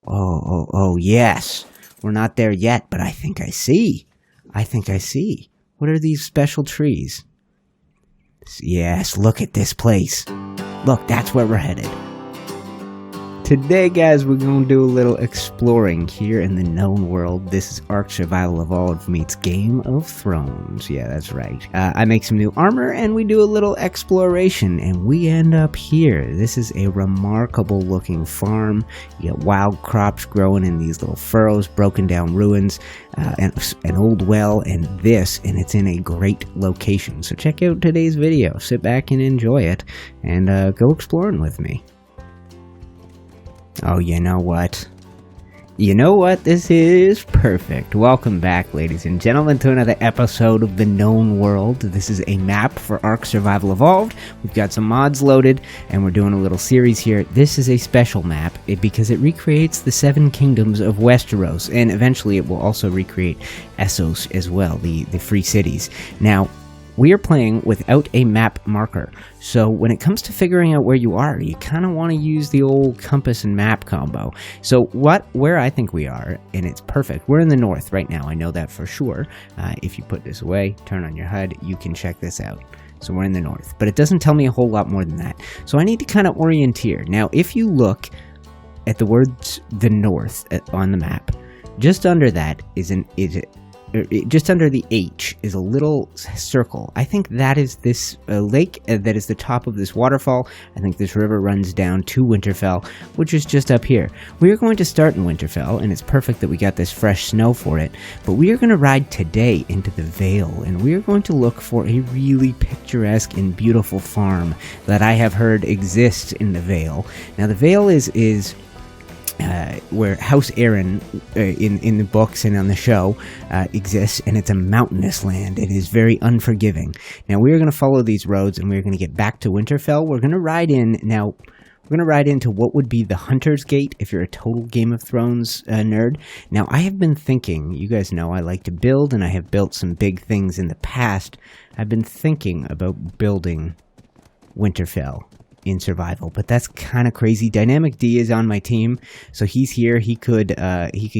Oh, yes. We're not there yet, but I think I see. What are these special trees? Yes, look at this place. Look, that's where we're headed. Today, guys, we're going to do a little exploring here in the known world. This is Ark Survival Evolved meets Game of Thrones. Yeah, that's right. I make some new armor, and we do a little exploration, and we end up here. This is a remarkable-looking farm. You got wild crops growing in these little furrows, broken down ruins, and an old well, and it's in a great location. So check out today's video. Sit back and enjoy it, and go exploring with me. Oh, you know what? This is perfect. Welcome back, ladies and gentlemen, to another episode of the Known World. This is a map for Ark Survival Evolved. We've got some mods loaded, and we're doing a little series here. This is a special map because it recreates the Seven Kingdoms of Westeros, and eventually it will also recreate Essos as well, the free cities. Now, we are playing without a map marker, so when it comes to figuring out where you are, you kind of want to use the old compass and map combo. So where I think we are, and it's perfect, we're in the north right now, I know that for sure. If you put this away, turn on your HUD, you can check this out. So we're in the north, but it doesn't tell me a whole lot more than that. So I need to kind of orienteer. Now, if you look at the words the north on the map, just under that just under the H is a little circle. I think that is this lake that is the top of this waterfall. I think this river runs down to Winterfell, which is just up here. We are going to start in Winterfell, and it's perfect that we got this fresh snow for it, but we are going to ride today into the Vale, and we are going to look for a really picturesque and beautiful farm that I have heard exists in the Vale. Now, the Vale is where House Aaron in the books and on the show exists, and it's a mountainous land. It is very unforgiving. Now, we are going to follow these roads, and we're going to get back to Winterfell. We're going to ride in. Now, we're going to ride into what would be the Hunter's Gate if you're a total Game of Thrones nerd. Now, I have been thinking, you guys know I like to build, and I have built some big things in the past. I've been thinking about building Winterfell in survival, but that's kind of crazy. Dynamic D is on my team, so he's here. He could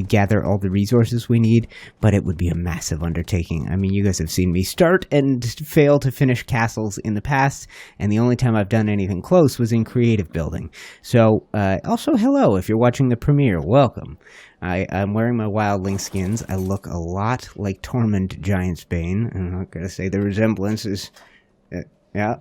gather all the resources we need, but it would be a massive undertaking. I mean, you guys have seen me start and fail to finish castles in the past, and the only time I've done anything close was in creative building. So also, hello, if you're watching the premiere, welcome. I'm wearing my wildling skins. I look a lot like Tormund Giantsbane. I'm not gonna say the resemblance is yeah.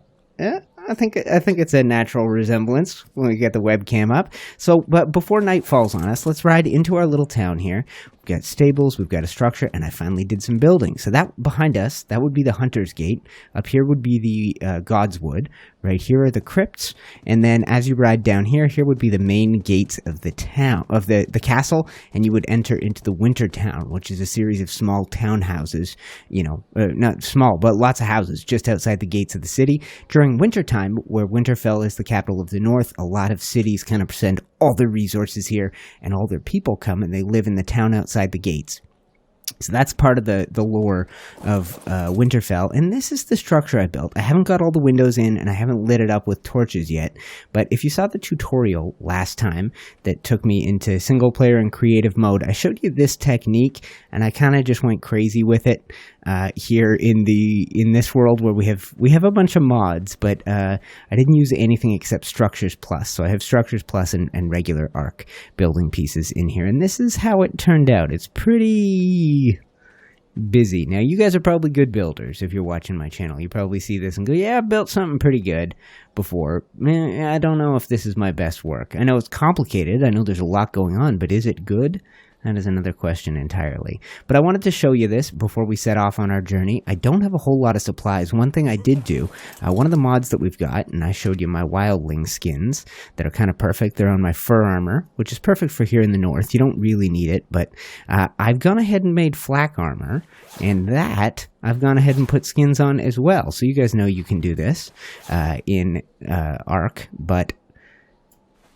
I think it's a natural resemblance when we get the webcam up. So, but before night falls on us, let's ride into our little town here. We've got stables, we've got a structure, and I finally did some building. So that behind us, that would be the Hunter's Gate. Up here would be the God's Wood. Right here are the crypts, and then as you ride down here would be the main gates of the town, of the castle, and you would enter into the Winter Town, which is a series of small townhouses, not small, but lots of houses just outside the gates of the city. During wintertime, where Winterfell is the capital of the north, a lot of cities kind of send all their resources here, and all their people come, and they live in the town outside the gates. So that's part of the lore of Winterfell, and this is the structure I built. I haven't got all the windows in, and I haven't lit it up with torches yet, but if you saw the tutorial last time that took me into single-player and creative mode, I showed you this technique, and I kind of just went crazy with it here in this world where we have a bunch of mods, but I didn't use anything except Structures Plus, so I have Structures Plus and regular Ark building pieces in here, and this is how it turned out. It's pretty busy. Now, you guys are probably good builders if you're watching my channel. You probably see this and go, yeah, I built something pretty good before. I don't know if this is my best work. I know it's complicated. I know there's a lot going on, but is it good? That is another question entirely. But I wanted to show you this before we set off on our journey. I don't have a whole lot of supplies. One thing I did do, one of the mods that we've got, and I showed you my wildling skins that are kind of perfect. They're on my fur armor, which is perfect for here in the north. You don't really need it, but I've gone ahead and made flak armor, and that I've gone ahead and put skins on as well. So you guys know you can do this in Ark, but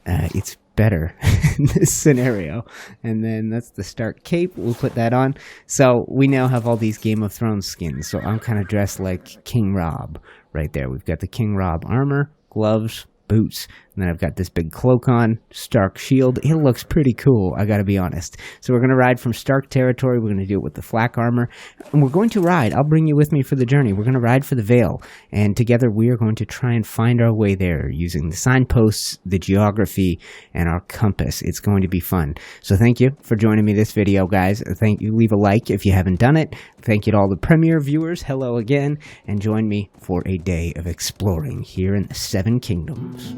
it's better in this scenario. And then that's the Stark cape. We'll put that on. So we now have all these Game of Thrones skins. So I'm kind of dressed like King Rob right there. We've got the King Rob armor, gloves, boots, And then I've got this big cloak on, Stark shield. It looks pretty cool, I gotta be honest. So we're going to ride from Stark territory. We're going to do it with the flak armor. And we're going to ride. I'll bring you with me for the journey. We're going to ride for the Vale. And together we are going to try and find our way there using the signposts, the geography, and our compass. It's going to be fun. So thank you for joining me this video, guys. Thank you. Leave a like if you haven't done it. Thank you to all the premiere viewers. Hello again. And join me for a day of exploring here in the Seven Kingdoms.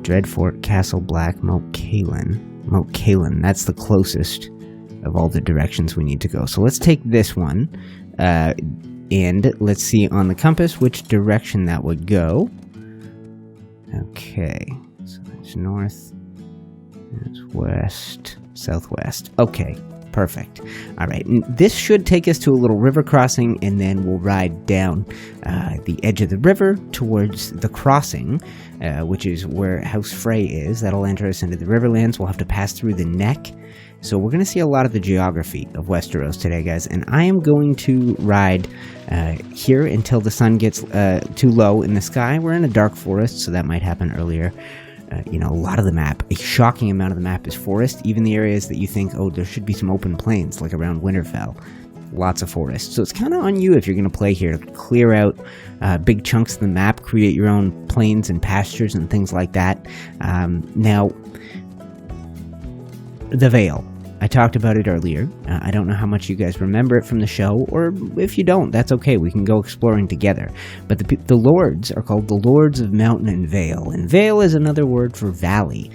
Dreadfort, Castle Black, Moat Cailin. That's the closest of all the directions we need to go. So let's take this one, and let's see on the compass which direction that would go. Okay, so that's north, that's west, southwest. Okay, perfect. All right, and this should take us to a little river crossing, and then we'll ride down the edge of the river towards the crossing, which is where House Frey is. That'll enter us into the Riverlands. We'll have to pass through the neck. So we're going to see a lot of the geography of Westeros today, guys, and I am going to ride here until the sun gets too low in the sky. We're in a dark forest, so that might happen earlier. You know, a lot of the map, a shocking amount of the map is forest, even the areas that you think, oh, there should be some open plains, like around Winterfell. Lots of forest. So it's kind of on you if you're going to play here. Clear out big chunks of the map, create your own plains and pastures and things like that. Now, the Vale. I talked about it earlier. I don't know how much you guys remember it from the show, or if you don't, that's okay. We can go exploring together. But the lords are called the Lords of Mountain and Vale, and Vale is another word for valley.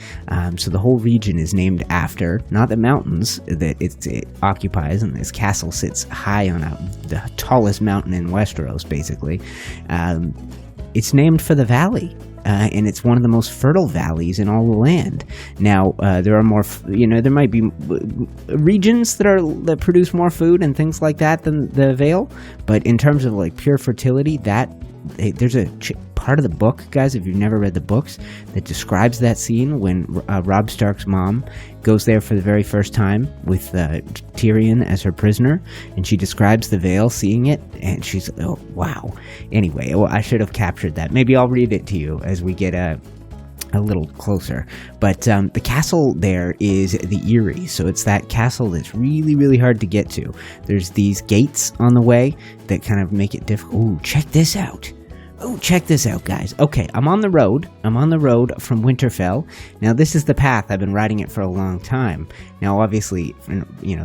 So the whole region is named after, not the mountains that it occupies, and this castle sits high on the tallest mountain in Westeros, basically. It's named for the valley. And it's one of the most fertile valleys in all the land. Now, there are more, there might be regions that produce more food and things like that than the Vale, but in terms of like pure fertility, there's a part of the book, guys, if you've never read the books, that describes that scene when Robb Stark's mom goes there for the very first time with Tyrion as her prisoner, and she describes the Vale, seeing it, and she's, oh, wow. Anyway, well, I should have captured that. Maybe I'll read it to you as we get a little closer. But the castle there is the Eyrie, so it's that castle that's really, really hard to get to. There's these gates on the way that kind of make it difficult. Ooh, check this out. Oh, check this out, guys. Okay, I'm on the road. I'm on the road from Winterfell. Now, this is the path. I've been riding it for a long time. Now, obviously,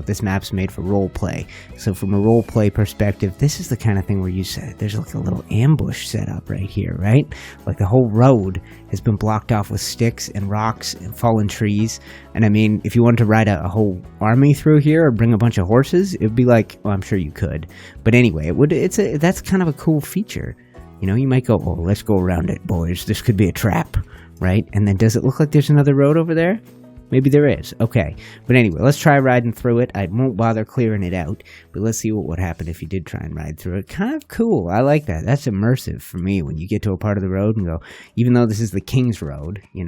this map's made for roleplay. So from a roleplay perspective, this is the kind of thing where you said there's like a little ambush set up right here, right? Like the whole road has been blocked off with sticks and rocks and fallen trees. And I mean, if you wanted to ride a whole army through here or bring a bunch of horses, it would be like, well, I'm sure you could. But anyway, that's kind of a cool feature. You might go, oh, let's go around it, boys. This could be a trap, right? And then does it look like there's another road over there? Maybe there is. Okay. But anyway, let's try riding through it. I won't bother clearing it out, but let's see what would happen if you did try and ride through it. Kind of cool. I like that. That's immersive for me when you get to a part of the road and go, even though this is the Kingsroad, you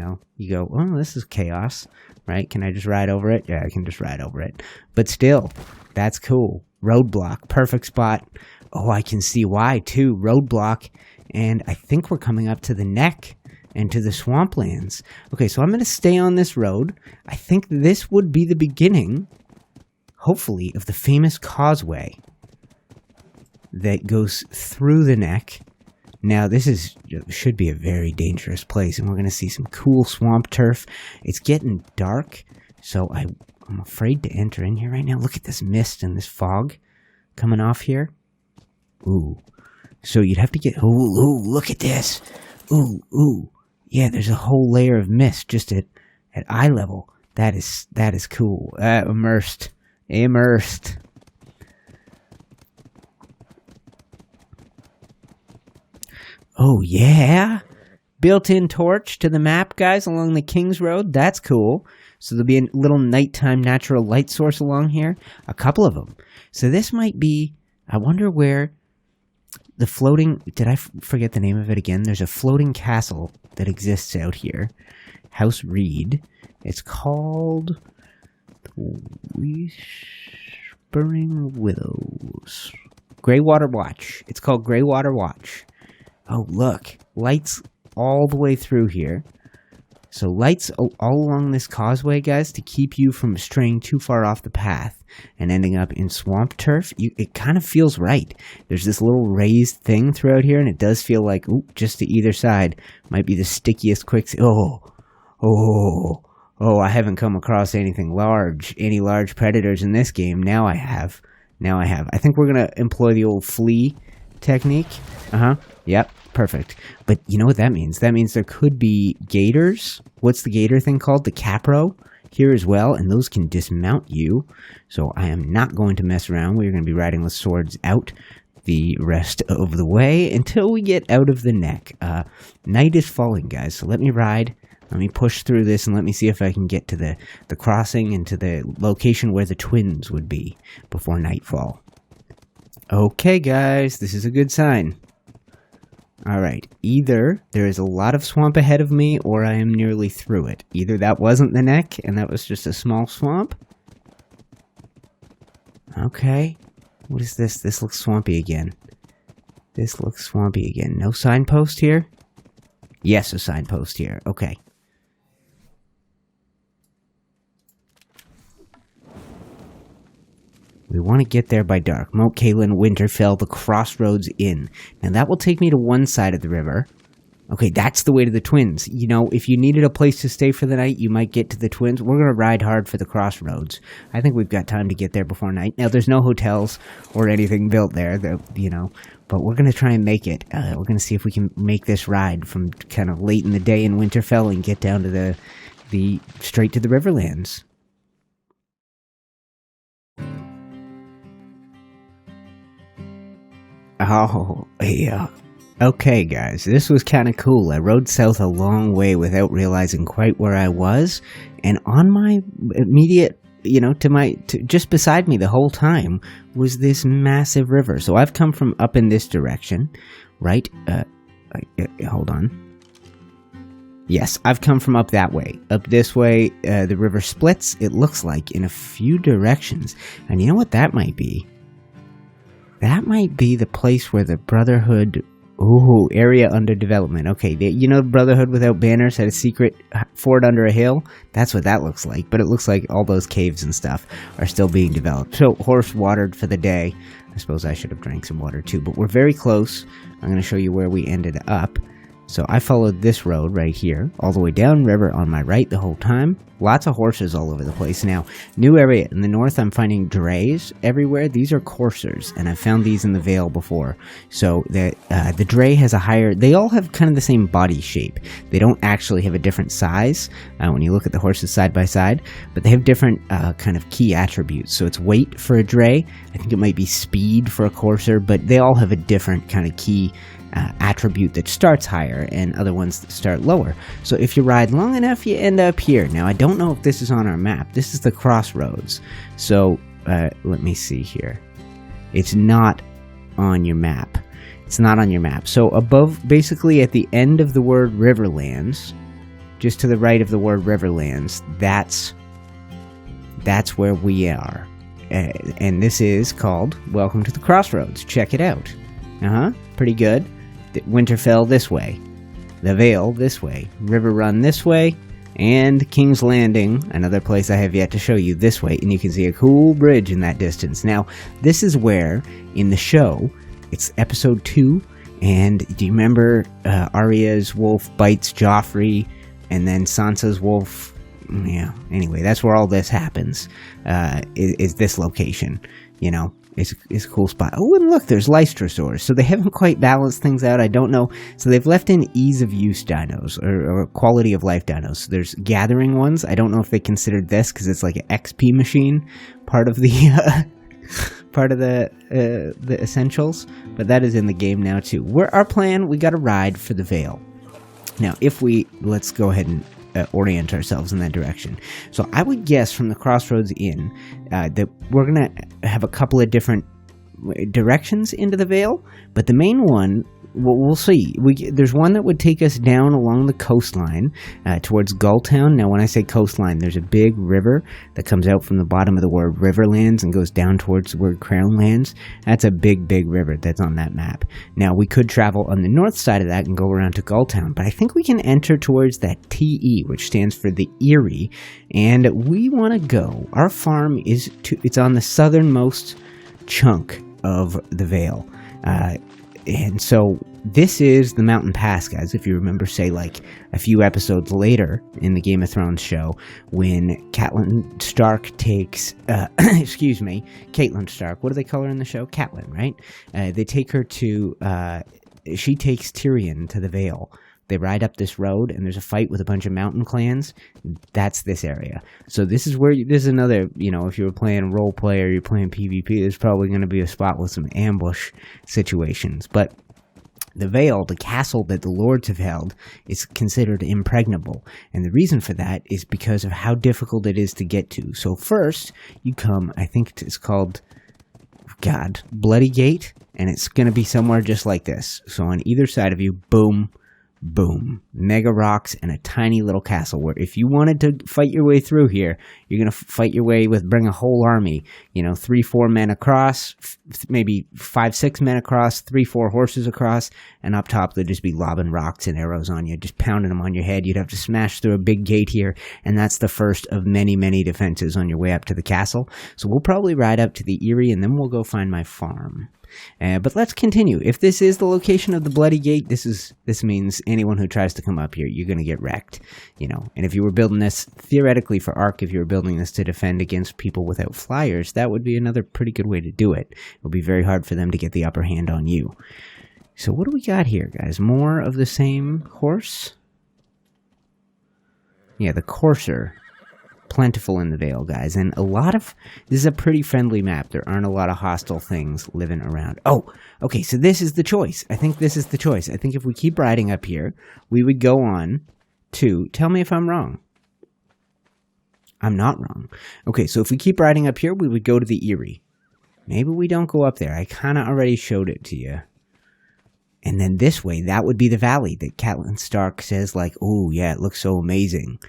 go, oh, this is chaos, right? Can I just ride over it? Yeah, I can just ride over it. But still, that's cool. Roadblock. Perfect spot. Oh, I can see why, too. Roadblock. And I think we're coming up to the neck and to the swamplands. Okay, so I'm going to stay on this road. I think this would be the beginning, hopefully, of the famous causeway that goes through the neck. Now, this should be a very dangerous place, and we're going to see some cool swamp turf. It's getting dark, so I'm afraid to enter in here right now. Look at this mist and this fog coming off here. Ooh. So you'd have to get... Ooh, look at this. Ooh. Yeah, there's a whole layer of mist just at eye level. That is cool. Immersed. Oh, yeah. Built-in torch to the map, guys, along the Kingsroad. That's cool. So there'll be a little nighttime natural light source along here. A couple of them. So this might be... I wonder where... The floating... Did I forget the name of it again? There's a floating castle that exists out here. House Reed. It's called... The Whispering Willows. Greywater Watch. It's called Greywater Watch. Oh, look. Lights all the way through here. So lights all along this causeway, guys, to keep you from straying too far off the path and ending up in swamp turf. It kind of feels right. There's this little raised thing throughout here, and it does feel like, ooh, just to either side might be the stickiest quicksand. Oh, I haven't come across anything large, any large predators in this game. Now I have. I think we're going to employ the old flee technique. Yep, perfect. But you know what that means? That means there could be gators. What's the gator thing called? The capro here as well, and those can dismount you. So I am not going to mess around. We're going to be riding with swords out the rest of the way until we get out of the neck. Night is falling, guys, so let me ride. Let me push through this and let me see if I can get to the crossing and to the location where the twins would be before nightfall. Okay, guys, this is a good sign. Alright, either there is a lot of swamp ahead of me or I am nearly through it. Either that wasn't the neck and that was just a small swamp. Okay, what is this? This looks swampy again. No signpost here? Yes, a signpost here. Okay. We want to get there by dark. Moat Cailin, Winterfell, the Crossroads Inn. Now that will take me to one side of the river. Okay, that's the way to the Twins. You know, if you needed a place to stay for the night, you might get to the Twins. We're going to ride hard for the Crossroads. I think we've got time to get there before night. Now, there's no hotels or anything built there, you know, but we're going to try and make it. We're going to see if we can make this ride from kind of late in the day in Winterfell and get down to the straight to the Riverlands. Oh, yeah. Okay, guys, this was kind of cool. I rode south a long way without realizing quite where I was, and on my immediate, you know, just beside me the whole time was this massive river. So I've come from up in this direction, right? Hold on. Yes, I've come from up that way. Up this way, the river splits, it looks like, in a few directions. And you know what that might be? That might be the place where the Brotherhood... Ooh, area under development. Okay, you know Brotherhood without banners had a secret fort under a hill? That's what that looks like. But it looks like all those caves and stuff are still being developed. So, horse watered for the day. I suppose I should have drank some water too. But we're very close. I'm going to show you where we ended up. So I followed this road right here, all the way down river on my right the whole time. Lots of horses all over the place. Now, new area in the north, I'm finding drays everywhere. These are coursers, and I've found these in the Vale before. So the dray has a higher... They all have kind of the same body shape. They don't actually have a different size when you look at the horses side by side, but they have different kind of key attributes. So it's weight for a dray. I think it might be speed for a courser, but they all have a different kind of key attribute that starts higher and other ones that start lower. So if you ride long enough, you end up here. Now, I don't know if this is on our map. This is the Crossroads. So let me see here. It's not on your map. It's not on your map. So above, basically at the end of the word Riverlands, just to the right of the word Riverlands, that's where we are. And this is called Welcome to the Crossroads. Check it out. Pretty good. Winterfell this way, the Vale this way, River Run this way, and King's Landing, another place I have yet to show you, this way, and you can see a cool bridge in that distance. Now, this is where, in the show, it's episode 2, and do you remember Arya's wolf bites Joffrey, and then Sansa's wolf, yeah, anyway, that's where all this happens, is this location, you know. It's a cool spot. Oh, and look, there's Lystrosaurs. So they haven't quite balanced things out. I don't know. So they've left in ease of use dinos or quality of life dinos. So there's gathering ones. I don't know if they considered this because it's like an XP machine, part of the the essentials. But that is in the game now too. Our plan, we got to ride for the Vale. Now, let's go ahead and orient ourselves in that direction. So I would guess from the Crossroads Inn that we're going to have a couple of different directions into the Vale, but the main one we'll see. There's one that would take us down along the coastline towards Gulltown. Now, when I say coastline, there's a big river that comes out from the bottom of the word Riverlands and goes down towards the word Crownlands. That's a big, big river that's on that map. Now, we could travel on the north side of that and go around to Gulltown, but I think we can enter towards that TE, which stands for the Eyrie, and we want to go. Our farm it's on the southernmost chunk of the Vale. And so this is the mountain pass, guys. If you remember, say, like a few episodes later in the Game of Thrones show, when Catelyn Stark takes, Caitlin Stark, what do they call her in the show? Catelyn, right? They take her to, she takes Tyrion to the Vale. They ride up this road, and there's a fight with a bunch of mountain clans. That's this area. So this is another, if you were playing role play or you're playing PvP, there's probably going to be a spot with some ambush situations. But the Vale, the castle that the lords have held, is considered impregnable. And the reason for that is because of how difficult it is to get to. So first, you come, I think it's called, Bloody Gate, and it's going to be somewhere just like this. So on either side of you, boom, boom, mega rocks and a tiny little castle where if you wanted to fight your way through here, you're going to fight your way bring a whole army, 3-4 men across, maybe 5-6 men across, 3-4 horses across, and up top they'd just be lobbing rocks and arrows on you, just pounding them on your head. You'd have to smash through a big gate here, and that's the first of many, many defenses on your way up to the castle. So we'll probably ride up to the Eyrie, and then we'll go find my farm. But let's continue. If this is the location of the Bloody Gate, this means anyone who tries to come up here, you're going to get wrecked, And if you were building this, theoretically for Ark, if you were building this to defend against people without flyers, that would be another pretty good way to do it. It would be very hard for them to get the upper hand on you. So what do we got here, guys? More of the same horse? Yeah, the courser. Plentiful in the Vale, guys, and this is a pretty friendly map. There aren't a lot of hostile things living around. Oh, okay, so this is the choice. I think this is the choice. I think if we keep riding up here, we would go on to, tell me if I'm wrong. I'm not wrong. Okay, so if we keep riding up here, we would go to the Eyrie. Maybe we don't go up there. I kind of already showed it to you. And then this way, that would be the valley that Catelyn Stark says, like, oh, yeah, it looks so amazing.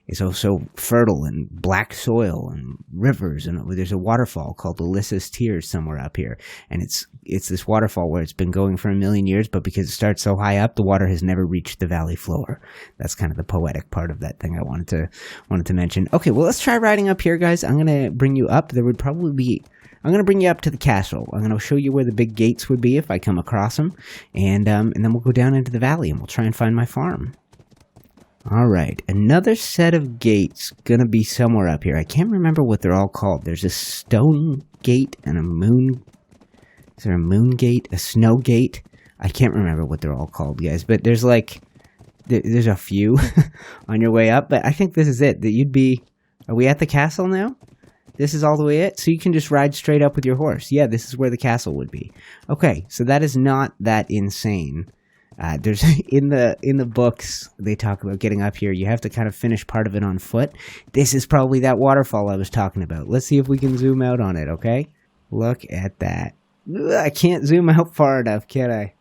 It's also fertile and black soil and rivers, and there's a waterfall called Alyssa's Tears somewhere up here. And it's this waterfall where it's been going for 1,000,000 years, but because it starts so high up, the water has never reached the valley floor. That's kind of the poetic part of that thing I wanted to mention. Okay, well, let's try riding up here, guys. I'm gonna bring you up. I'm going to bring you up to the castle. I'm going to show you where the big gates would be if I come across them. And then we'll go down into the valley and we'll try and find my farm. All right, another set of gates going to be somewhere up here. I can't remember what they're all called. There's a stone gate and a moon. Is there a moon gate? A snow gate? I can't remember what they're all called, guys. But there's a few on your way up. But I think this is it. Are we at the castle now? This is all the way it? So you can just ride straight up with your horse. Yeah, this is where the castle would be. Okay, so that is not that insane. There's in the books, they talk about getting up here. You have to kind of finish part of it on foot. This is probably that waterfall I was talking about. Let's see if we can zoom out on it, okay? Look at that. Ugh, I can't zoom out far enough, can I?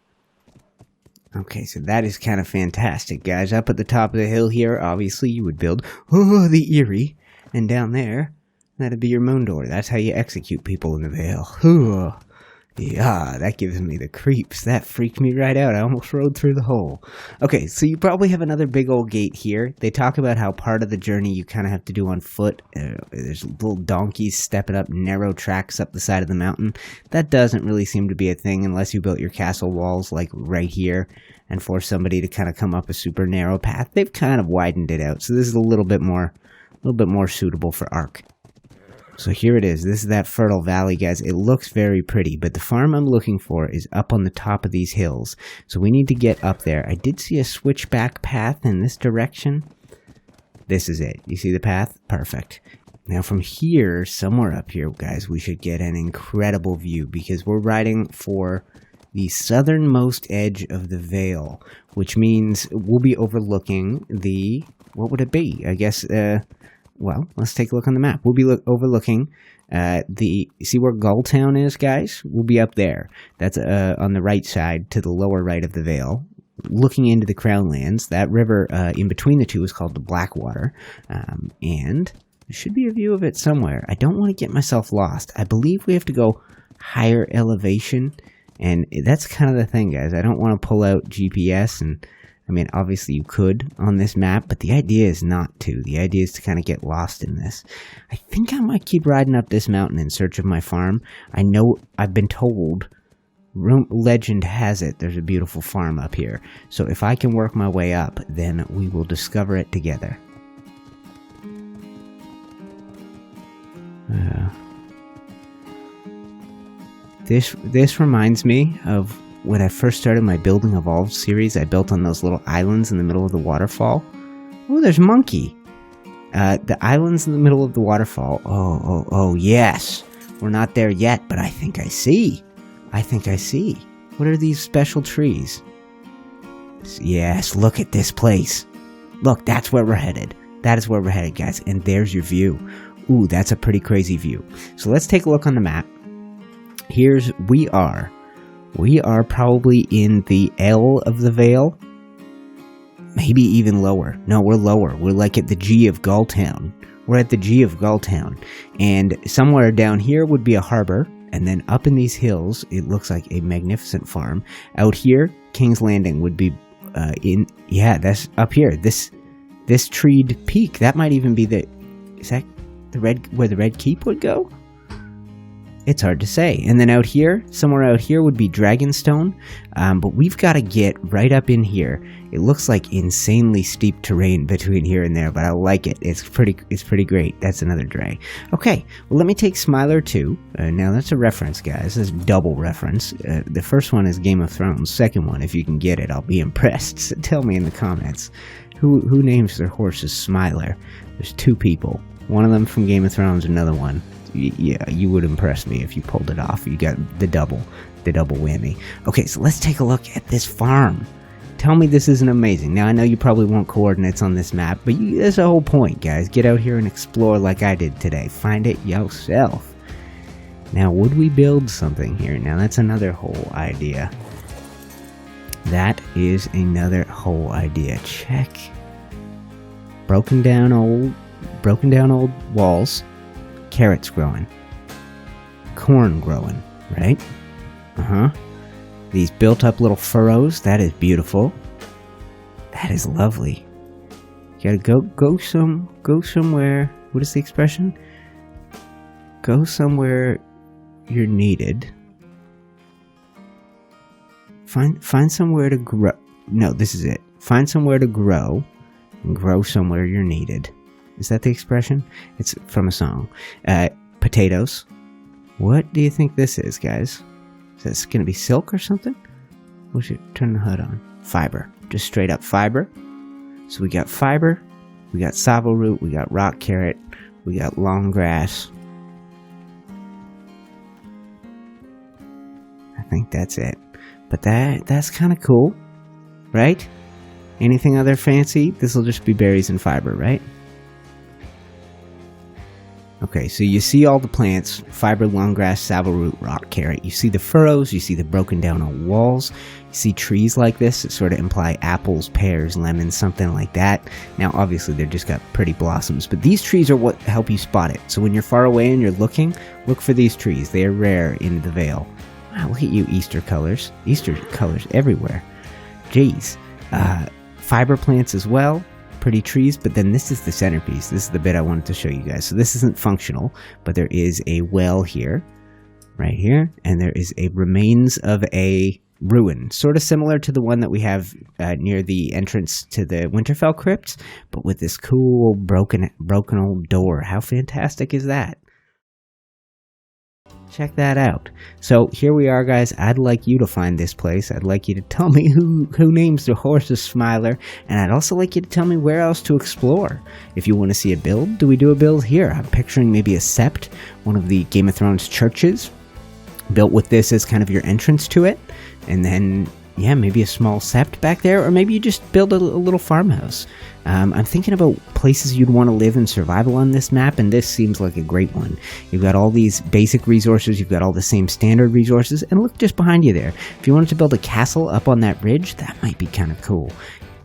Okay, so that is kind of fantastic, guys. Up at the top of the hill here, obviously, you would build the Eyrie. And down there, that'd be your moon door. That's how you execute people in the Vale. Yeah, that gives me the creeps. That freaked me right out. I almost rode through the hole. Okay, so you probably have another big old gate here. They talk about how part of the journey you kind of have to do on foot. There's little donkeys stepping up narrow tracks up the side of the mountain. That doesn't really seem to be a thing unless you built your castle walls like right here and force somebody to kind of come up a super narrow path. They've kind of widened it out, so this is a little bit more suitable for Ark. So here it is. This is that fertile valley, guys. It looks very pretty, but the farm I'm looking for is up on the top of these hills. So we need to get up there. I did see a switchback path in this direction. This is it. You see the path? Perfect. Now from here, somewhere up here, guys, we should get an incredible view because we're riding for the southernmost edge of the Vale, which means we'll be overlooking what would it be? I guess, well, let's take a look on the map. We'll be overlooking see where Gulltown is, guys? We'll be up there. That's on the right side to the lower right of the Vale. Looking into the Crownlands, that river in between the two is called the Blackwater, and there should be a view of it somewhere. I don't want to get myself lost. I believe we have to go higher elevation, and that's kind of the thing, guys. I don't want to pull out GPS, and I mean, obviously you could on this map, but the idea is not to. The idea is to kind of get lost in this. I think I might keep riding up this mountain in search of my farm. I know I've been told, legend has it, there's a beautiful farm up here. So if I can work my way up, then we will discover it together. This reminds me of when I first started my Building Evolved series. I built on those little islands in the middle of the waterfall. Oh, there's Monkey. The islands in the middle of the waterfall. Oh, yes. We're not there yet, but I think I see. What are these special trees? Yes, look at this place. Look, that's where we're headed. That is where we're headed, guys. And there's your view. Ooh, that's a pretty crazy view. So let's take a look on the map. We are probably in the L of the Vale. Maybe even lower. No, we're lower. We're like at the G of Gulltown. We're at the G of Gulltown. And somewhere down here would be a harbor. And then up in these hills, it looks like a magnificent farm. Out here, King's Landing would be that's up here. This treed peak, that might even be is that where the Red Keep would go? It's hard to say. And then out here, somewhere out here would be Dragonstone. But we've got to get right up in here. It looks like insanely steep terrain between here and there, but I like it. It's pretty great. That's another drag. Okay, well, let me take Smiler too. Now that's a reference, guys. That's a double reference. The first one is Game of Thrones. Second one, if you can get it, I'll be impressed. So tell me in the comments. Who names their horses Smiler? There's two people. One of them from Game of Thrones, another one. Yeah, you would impress me if you pulled it off. You got the double whammy. Okay, so let's take a look at this farm. Tell me this isn't amazing. Now, I know you probably want coordinates on this map, but that's the whole point, guys. Get out here and explore like I did today. Find it yourself. Now, would we build something here? Now, that's another whole idea. That is another whole idea. Check. Broken down old walls. Carrots growing. Corn growing, right? These built up little furrows, that is beautiful. That is lovely. You gotta go somewhere. What is the expression? Go somewhere you're needed. Find somewhere to grow. No, this is it. Find somewhere to grow and grow somewhere you're needed. Is that the expression? It's from a song. Potatoes. What do you think this is, guys? Is this going to be silk or something? We should turn the HUD on. Fiber. Just straight up fiber. So we got fiber. We got savo root. We got rock carrot. We got long grass. I think that's it. But that's kind of cool. Right? Anything other fancy? This will just be berries and fiber, right? Okay, so you see all the plants, fiber, long grass, savo root, rock carrot. You see the furrows, you see the broken down on walls. You see trees like this that sort of imply apples, pears, lemons, something like that. Now, obviously, they've just got pretty blossoms, but these trees are what help you spot it. So when you're far away and you're looking, look for these trees. They are rare in the Vale. Wow, look at you, Easter colors. Easter colors everywhere. Jeez. Fiber plants as well. Pretty trees, but then this is the centerpiece. This is the bit I wanted to show you guys. So this isn't functional, but there is a well here, right here, and there is a remains of a ruin, sort of similar to the one that we have near the entrance to the Winterfell crypts, but with this cool broken old door. How fantastic is that? Check that out. So here we are, guys. I'd like you to find this place. I'd like you to tell me who names their horses Smiler, and I'd also like you to tell me where else to explore. If you want to see a build, do we do a build here? I'm picturing maybe a sept, one of the Game of Thrones churches, built with this as kind of your entrance to it, and then yeah, maybe a small sept back there, or maybe you just build a little farmhouse. I'm thinking about places you'd want to live and survival on this map, and this seems like a great one. You've got all these basic resources, you've got all the same standard resources, and look just behind you there. If you wanted to build a castle up on that ridge, that might be kind of cool.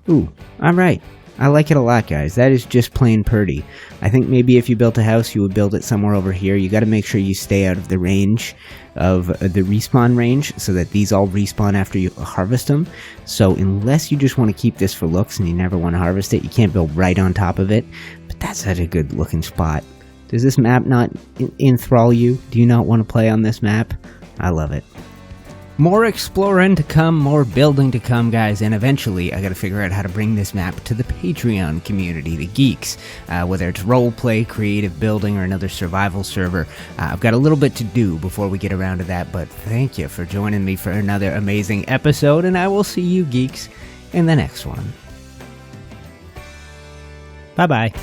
Ooh, alright. I like it a lot, guys. That is just plain pretty. I think maybe if you built a house, you would build it somewhere over here. You got to make sure you stay out of the range of the respawn range so that these all respawn after you harvest them. So unless you just want to keep this for looks and you never want to harvest it, you can't build right on top of it. But that's such a good looking spot. Does this map not enthrall you? Do you not want to play on this map? I love it. More exploring to come, more building to come, guys, and eventually I gotta figure out how to bring this map to the Patreon community, the geeks, whether it's roleplay, creative building, or another survival server. I've got a little bit to do before we get around to that, but thank you for joining me for another amazing episode, and I will see you geeks in the next one. Bye-bye.